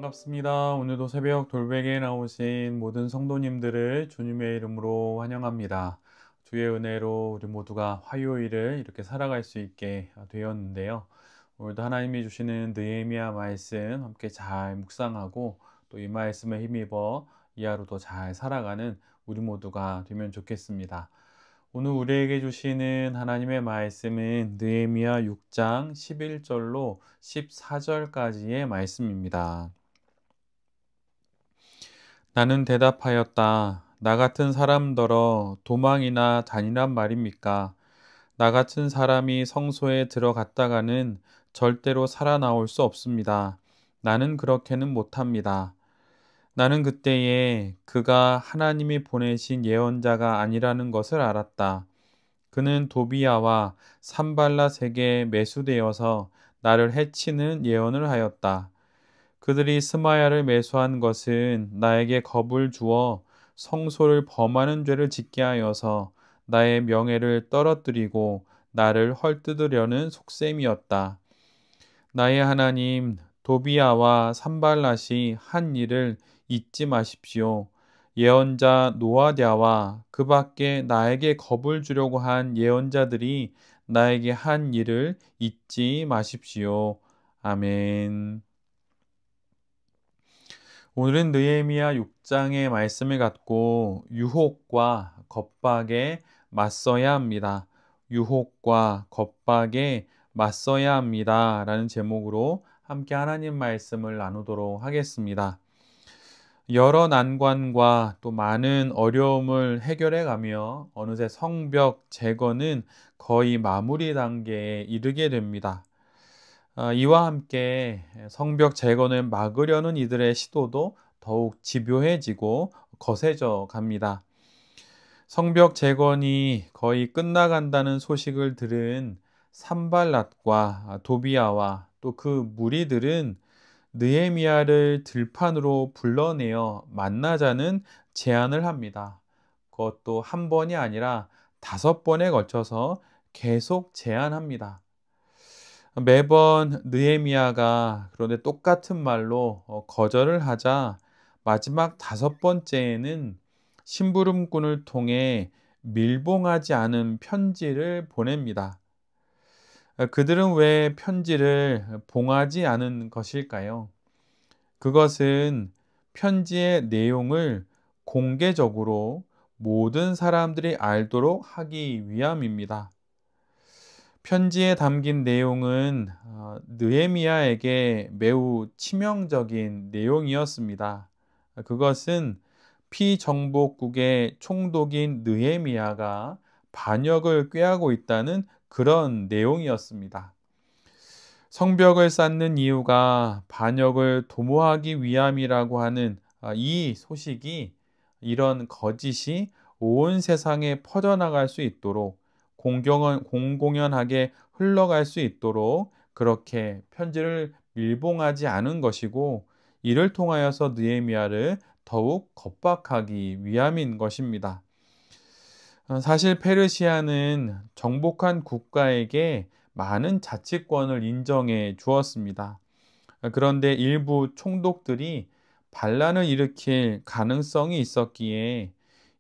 반갑습니다. 오늘도 새벽 돌베개에 나오신 모든 성도님들을 주님의 이름으로 환영합니다. 주의 은혜로 우리 모두가 화요일을 이렇게 살아갈 수 있게 되었는데요. 오늘도 하나님이 주시는 느헤미야 말씀 함께 잘 묵상하고 또 이 말씀에 힘입어 이 하루도 잘 살아가는 우리 모두가 되면 좋겠습니다. 오늘 우리에게 주시는 하나님의 말씀은 느헤미야 6장 11절로 14절까지의 말씀입니다. 나는 대답하였다. 나 같은 사람더러 도망이나 다니란 말입니까? 나 같은 사람이 성소에 들어갔다가는 절대로 살아나올 수 없습니다. 나는 그렇게는 못합니다. 나는 그때에 그가 하나님이 보내신 예언자가 아니라는 것을 알았다. 그는 도비야와 산발랏에게 매수되어서 나를 해치는 예언을 하였다. 그들이 스마야를 매수한 것은 나에게 겁을 주어 성소를 범하는 죄를 짓게 하여서 나의 명예를 떨어뜨리고 나를 헐뜯으려는 속셈이었다. 나의 하나님 도비야와 산발랏이 한 일을 잊지 마십시오. 예언자 노아랴와 그 밖에 나에게 겁을 주려고 한 예언자들이 나에게 한 일을 잊지 마십시오. 아멘. 오늘은 느헤미야 6장의 말씀을 갖고 유혹과 겁박에 맞서야 합니다. 유혹과 겁박에 맞서야 합니다. 라는 제목으로 함께 하나님 말씀을 나누도록 하겠습니다. 여러 난관과 또 많은 어려움을 해결해 가며 어느새 성벽 재건은 거의 마무리 단계에 이르게 됩니다. 이와 함께 성벽 재건을 막으려는 이들의 시도도 더욱 집요해지고 거세져 갑니다. 성벽 재건이 거의 끝나간다는 소식을 들은 산발랏과 도비야와 또 그 무리들은 느헤미야를 들판으로 불러내어 만나자는 제안을 합니다. 그것도 한 번이 아니라 5번에 걸쳐서 계속 제안합니다. 매번 느헤미야가 그런데 똑같은 말로 거절을 하자 마지막 5번째에는 심부름꾼을 통해 밀봉하지 않은 편지를 보냅니다. 그들은 왜 편지를 봉하지 않은 것일까요? 그것은 편지의 내용을 공개적으로 모든 사람들이 알도록 하기 위함입니다. 편지에 담긴 내용은 느헤미야에게 매우 치명적인 내용이었습니다. 그것은 피정복국의 총독인 느헤미야가 반역을 꾀하고 있다는 그런 내용이었습니다. 성벽을 쌓는 이유가 반역을 도모하기 위함이라고 하는 이 소식이 이런 거짓이 온 세상에 퍼져나갈 수 있도록 공공연하게 흘러갈 수 있도록 그렇게 편지를 밀봉하지 않은 것이고 이를 통하여서 느헤미야를 더욱 겁박하기 위함인 것입니다. 사실 페르시아는 정복한 국가에게 많은 자치권을 인정해 주었습니다. 그런데 일부 총독들이 반란을 일으킬 가능성이 있었기에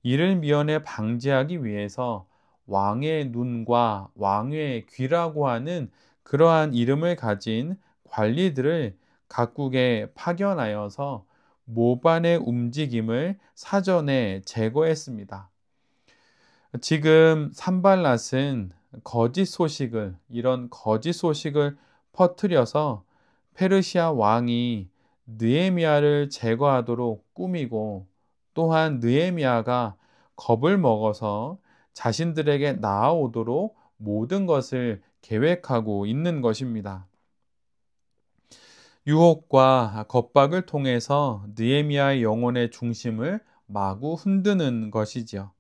이를 미연에 방지하기 위해서 왕의 눈과 왕의 귀라고 하는 그러한 이름을 가진 관리들을 각국에 파견하여서 모반의 움직임을 사전에 제거했습니다. 지금 산발랏은 이런 거짓 소식을 퍼뜨려서 페르시아 왕이 느헤미야를 제거하도록 꾸미고 또한 느헤미야가 겁을 먹어서 자신들에게 나아오도록 모든 것을 계획하고 있는 것입니다. 유혹과 겁박을 통해서 느헤미야의 영혼의 중심을 마구 흔드는 것이지요.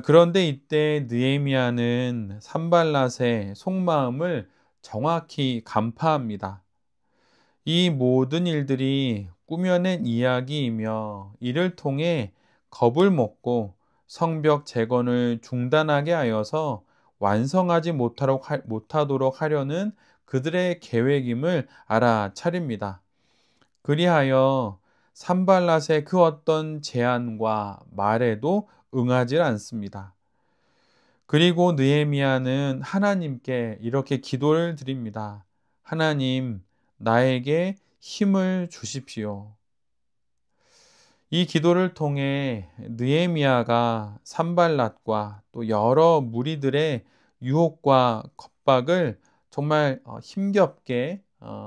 그런데 이때 느헤미야는 산발랏의 속마음을 정확히 간파합니다. 이 모든 일들이 꾸며낸 이야기이며 이를 통해 겁을 먹고 성벽 재건을 중단하게 하여서 완성하지 못하도록 하려는 그들의 계획임을 알아차립니다. 그리하여 산발랏의 그 어떤 제안과 말에도 응하지 않습니다. 그리고 느헤미야는 하나님께 이렇게 기도를 드립니다. 하나님, 나에게 힘을 주십시오. 이 기도를 통해 느헤미야가 산발랏과 또 여러 무리들의 유혹과 겁박을 정말 힘겹게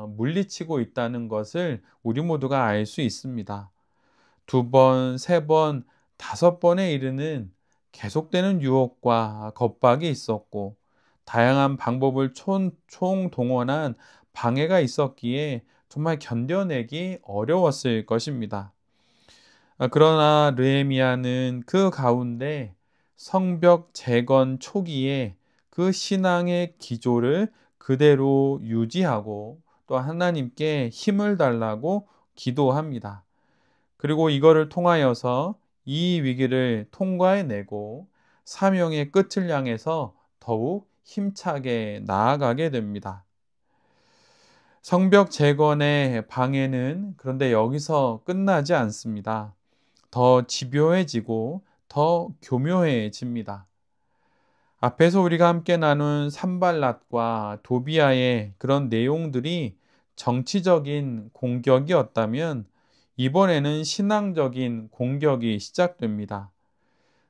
물리치고 있다는 것을 우리 모두가 알 수 있습니다. 두 번, 세 번, 다섯 번에 이르는 계속되는 유혹과 겁박이 있었고 다양한 방법을 총동원한 방해가 있었기에 정말 견뎌내기 어려웠을 것입니다. 그러나 느헤미야는 그 가운데 성벽 재건 초기에 그 신앙의 기조를 그대로 유지하고 또 하나님께 힘을 달라고 기도합니다. 그리고 이거를 통하여서 이 위기를 통과해내고 사명의 끝을 향해서 더욱 힘차게 나아가게 됩니다. 성벽 재건의 방해는 그런데 여기서 끝나지 않습니다. 더 집요해지고 더 교묘해집니다. 앞에서 우리가 함께 나눈 산발랏과 도비아의 그런 내용들이 정치적인 공격이었다면 이번에는 신앙적인 공격이 시작됩니다.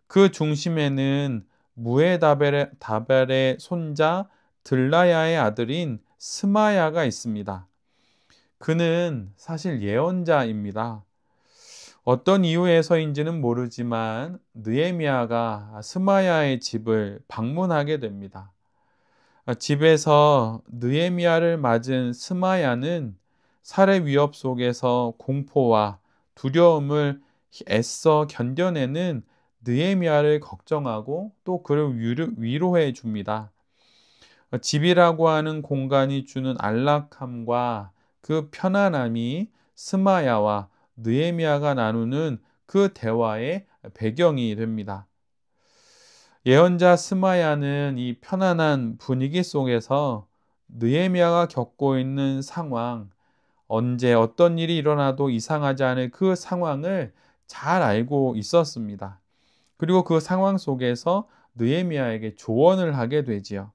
그 중심에는 무에다벨의 손자 들라야의 아들인 스마야가 있습니다. 그는 사실 예언자입니다. 어떤 이유에서인지는 모르지만 느헤미야가 스마야의 집을 방문하게 됩니다. 집에서 느헤미야를 맞은 스마야는 살해 위협 속에서 공포와 두려움을 애써 견뎌내는 느헤미야를 걱정하고 또 그를 위로해 줍니다. 집이라고 하는 공간이 주는 안락함과 그 편안함이 스마야와 느헤미야가 나누는 그 대화의 배경이 됩니다. 예언자 스마야는 이 편안한 분위기 속에서 느헤미야가 겪고 있는 상황, 언제 어떤 일이 일어나도 이상하지 않을 그 상황을 잘 알고 있었습니다. 그리고 그 상황 속에서 느헤미야에게 조언을 하게 되지요.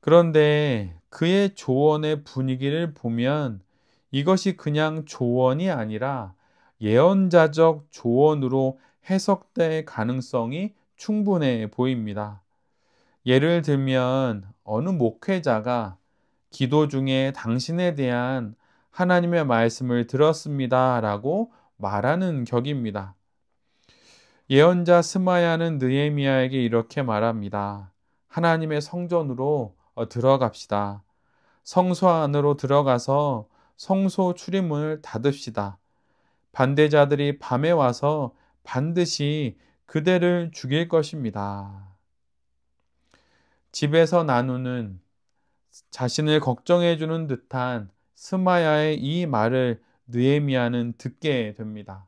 그런데 그의 조언의 분위기를 보면 이것이 그냥 조언이 아니라 예언자적 조언으로 해석될 가능성이 충분해 보입니다. 예를 들면 어느 목회자가 기도 중에 당신에 대한 하나님의 말씀을 들었습니다 라고 말하는 격입니다. 예언자 스마야는 느헤미야에게 이렇게 말합니다. 하나님의 성전으로 들어갑시다. 성소 안으로 들어가서 성소 출입문을 닫읍시다. 반대자들이 밤에 와서 반드시 그대를 죽일 것입니다. 집에서 나누는 자신을 걱정해 주는 듯한 스마야의 이 말을 느헤미야는 듣게 됩니다.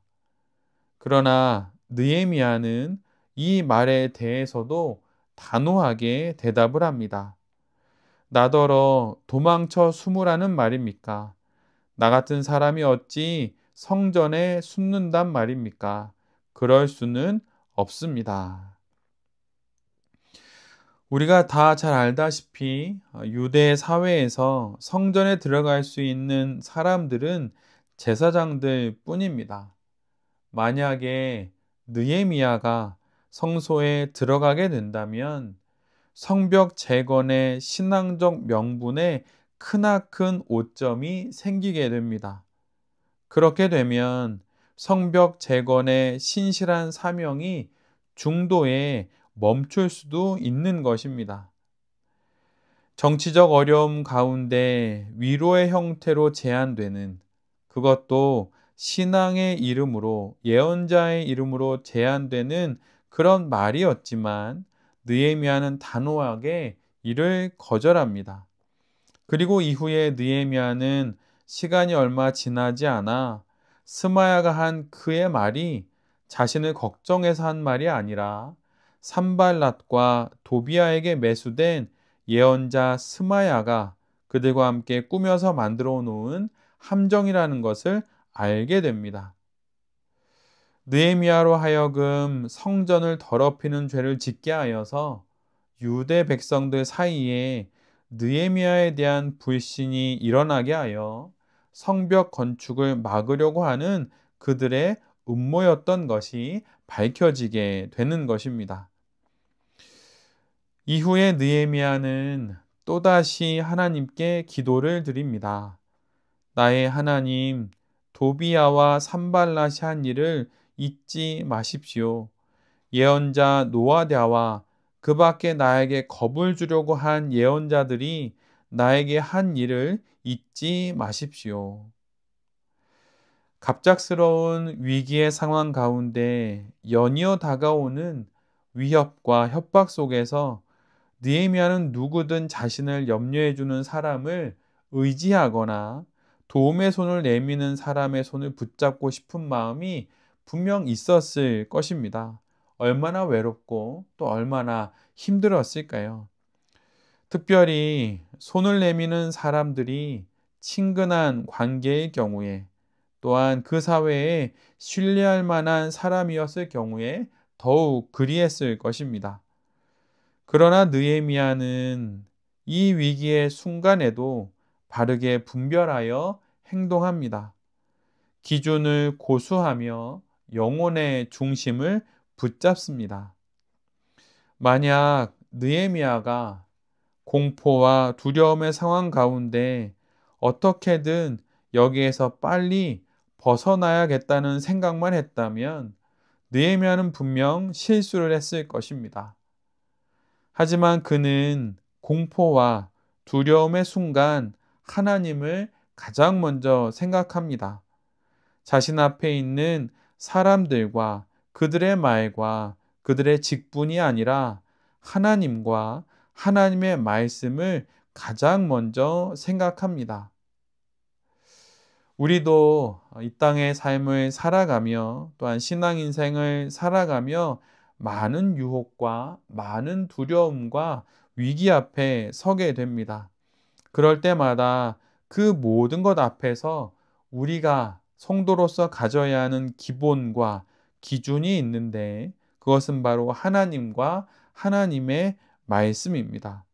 그러나 느헤미야는 이 말에 대해서도 단호하게 대답을 합니다. 나더러 도망쳐 숨으라는 말입니까? 나 같은 사람이 어찌 성전에 숨는단 말입니까? 그럴 수는 없습니다. 우리가 다 잘 알다시피 유대 사회에서 성전에 들어갈 수 있는 사람들은 제사장들 뿐입니다. 만약에 느헤미야가 성소에 들어가게 된다면 성벽 재건의 신앙적 명분에 크나큰 오점이 생기게 됩니다. 그렇게 되면 성벽 재건의 신실한 사명이 중도에 멈출 수도 있는 것입니다. 정치적 어려움 가운데 위로의 형태로 제안되는, 그것도 신앙의 이름으로, 예언자의 이름으로 제안되는 그런 말이었지만 느헤미야는 단호하게 이를 거절합니다. 그리고 이후에 느헤미야는 시간이 얼마 지나지 않아 스마야가 한 그의 말이 자신을 걱정해서 한 말이 아니라 산발랏과 도비아에게 매수된 예언자 스마야가 그들과 함께 꾸며서 만들어 놓은 함정이라는 것을 알게 됩니다. 느헤미야로 하여금 성전을 더럽히는 죄를 짓게 하여서 유대 백성들 사이에 느헤미야에 대한 불신이 일어나게 하여 성벽 건축을 막으려고 하는 그들의 음모였던 것이 밝혀지게 되는 것입니다. 이후에 느헤미야는 또다시 하나님께 기도를 드립니다. 나의 하나님, 도비야와 산발랏이 한 일을 잊지 마십시오. 예언자 노아랴와 그 밖에 나에게 겁을 주려고 한 예언자들이 나에게 한 일을 잊지 마십시오. 갑작스러운 위기의 상황 가운데 연이어 다가오는 위협과 협박 속에서 느헤미야는 누구든 자신을 염려해 주는 사람을 의지하거나 도움의 손을 내미는 사람의 손을 붙잡고 싶은 마음이 분명 있었을 것입니다. 얼마나 외롭고 또 얼마나 힘들었을까요? 특별히 손을 내미는 사람들이 친근한 관계의 경우에 또한 그 사회에 신뢰할 만한 사람이었을 경우에 더욱 그리했을 것입니다. 그러나 느헤미야는 이 위기의 순간에도 바르게 분별하여 행동합니다. 기준을 고수하며 영혼의 중심을 붙잡습니다. 만약 느헤미야가 공포와 두려움의 상황 가운데 어떻게든 여기에서 빨리 벗어나야겠다는 생각만 했다면 느헤미야는 분명 실수를 했을 것입니다. 하지만 그는 공포와 두려움의 순간 하나님을 가장 먼저 생각합니다. 자신 앞에 있는 사람들과 그들의 말과 그들의 직분이 아니라 하나님과 하나님의 말씀을 가장 먼저 생각합니다. 우리도 이 땅의 삶을 살아가며 또한 신앙 인생을 살아가며 많은 유혹과 많은 두려움과 위기 앞에 서게 됩니다. 그럴 때마다 그 모든 것 앞에서 우리가 성도로서 가져야 하는 기본과 기준이 있는데 그것은 바로 하나님과 하나님의 말씀입니다.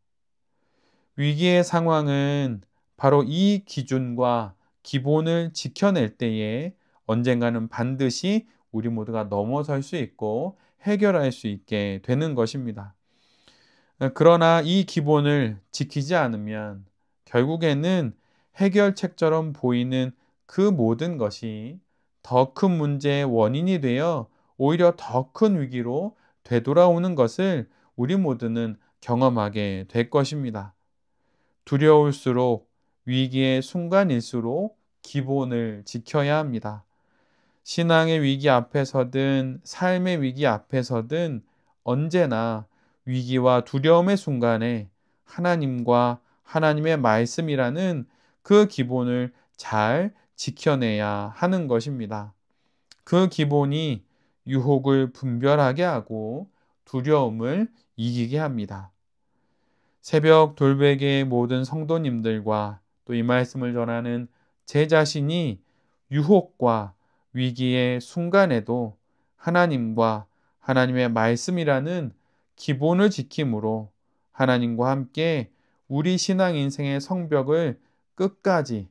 위기의 상황은 바로 이 기준과 기본을 지켜낼 때에 언젠가는 반드시 우리 모두가 넘어설 수 있고 해결할 수 있게 되는 것입니다. 그러나 이 기본을 지키지 않으면 결국에는 해결책처럼 보이는 그 모든 것이 더 큰 문제의 원인이 되어 오히려 더 큰 위기로 되돌아오는 것을 우리 모두는 경험하게 될 것입니다. 두려울수록 위기의 순간일수록 기본을 지켜야 합니다. 신앙의 위기 앞에서든 삶의 위기 앞에서든 언제나 위기와 두려움의 순간에 하나님과 하나님의 말씀이라는 그 기본을 잘 지켜내야 하는 것입니다. 그 기본이 유혹을 분별하게 하고 두려움을 이기게 합니다. 새벽 돌베개의 모든 성도님들과 또 이 말씀을 전하는 제 자신이 유혹과 위기의 순간에도 하나님과 하나님의 말씀이라는 기본을 지킴으로 하나님과 함께 우리 신앙 인생의 성벽을 끝까지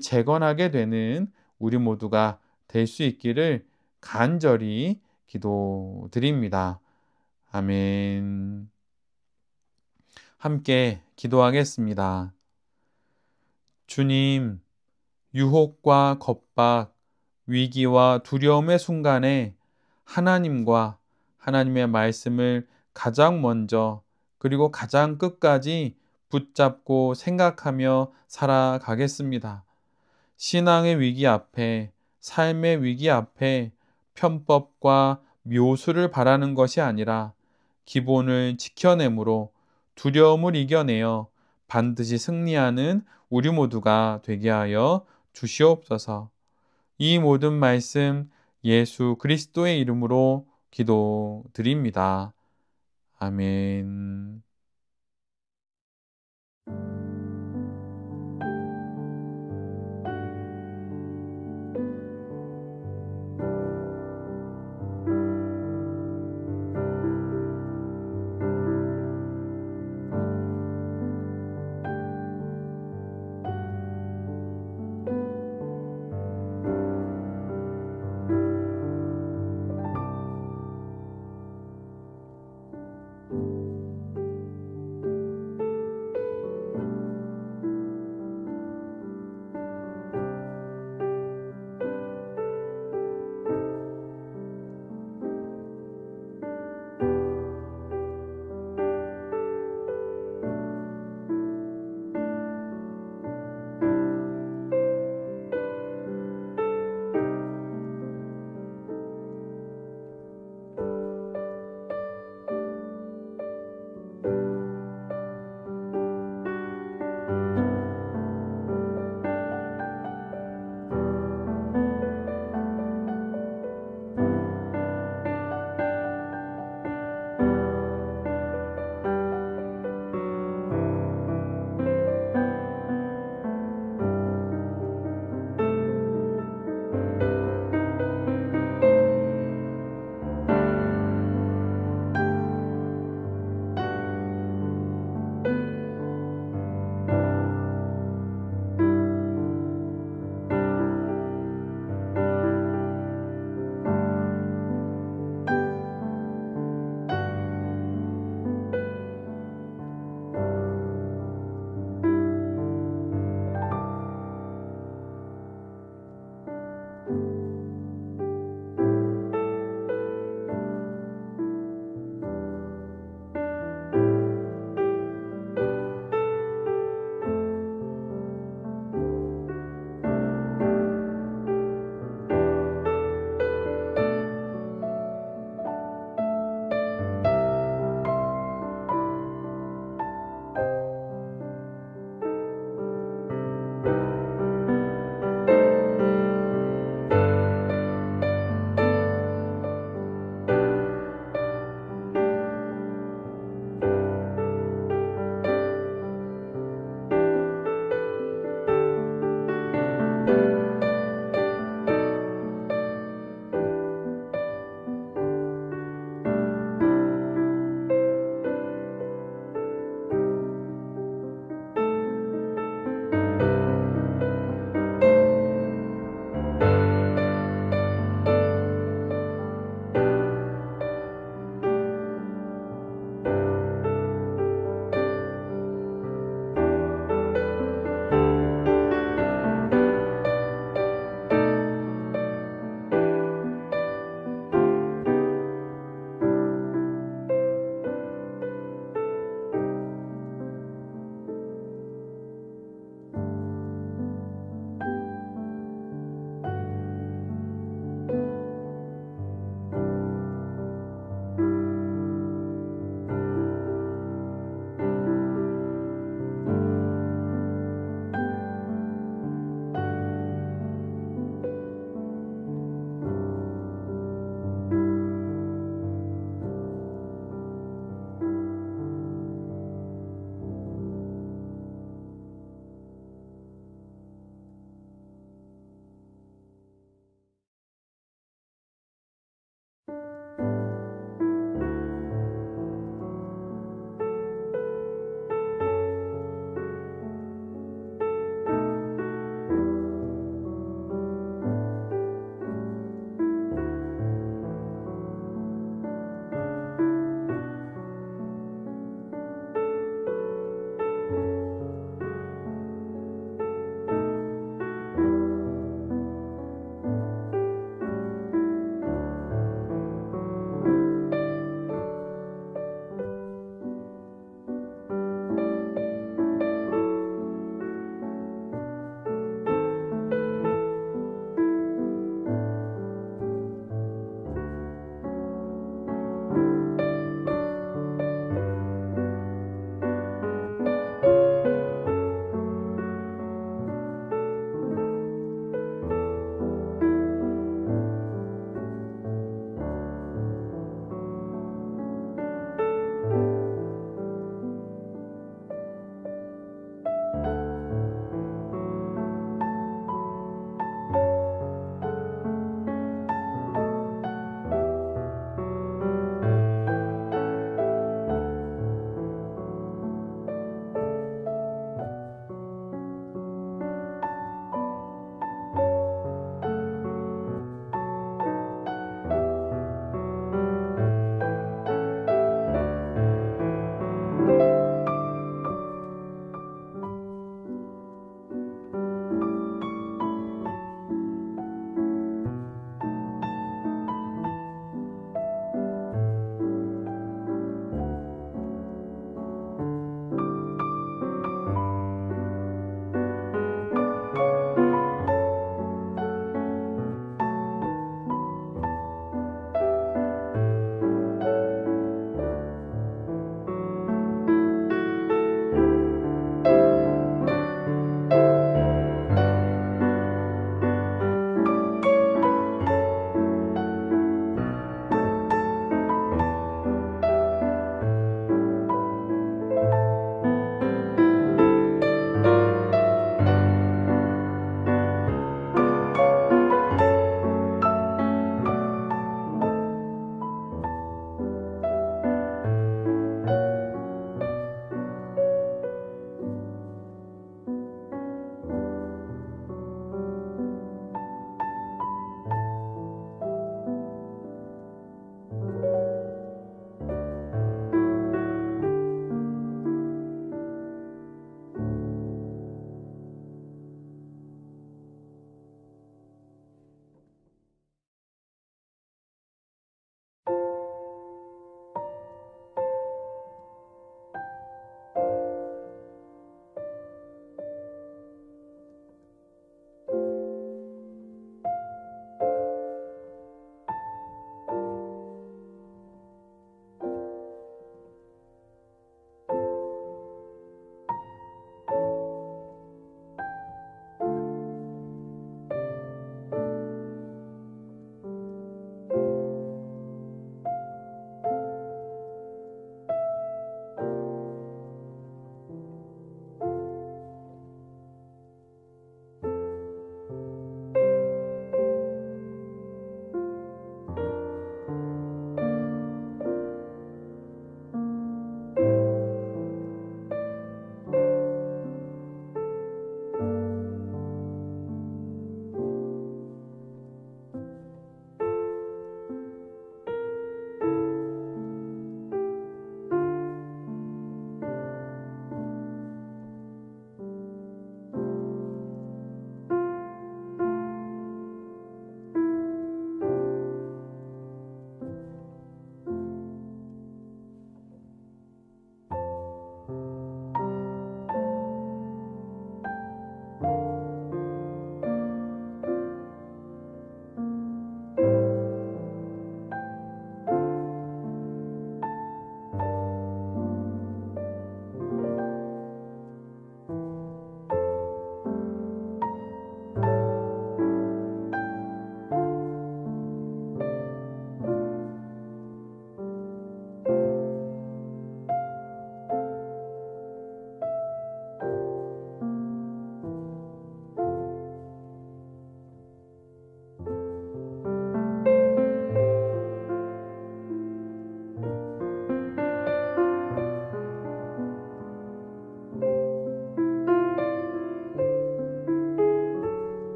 재건하게 되는 우리 모두가 될 수 있기를 간절히 기도드립니다. 아멘. 함께 기도하겠습니다. 주님, 유혹과 겁박, 위기와 두려움의 순간에 하나님과 하나님의 말씀을 가장 먼저 그리고 가장 끝까지 붙잡고 생각하며 살아가겠습니다. 신앙의 위기 앞에, 삶의 위기 앞에 편법과 묘수를 바라는 것이 아니라 기본을 지켜내므로 두려움을 이겨내어 반드시 승리하는 우리 모두가 되게 하여 주시옵소서. 이 모든 말씀 예수 그리스도의 이름으로 기도드립니다. 아멘.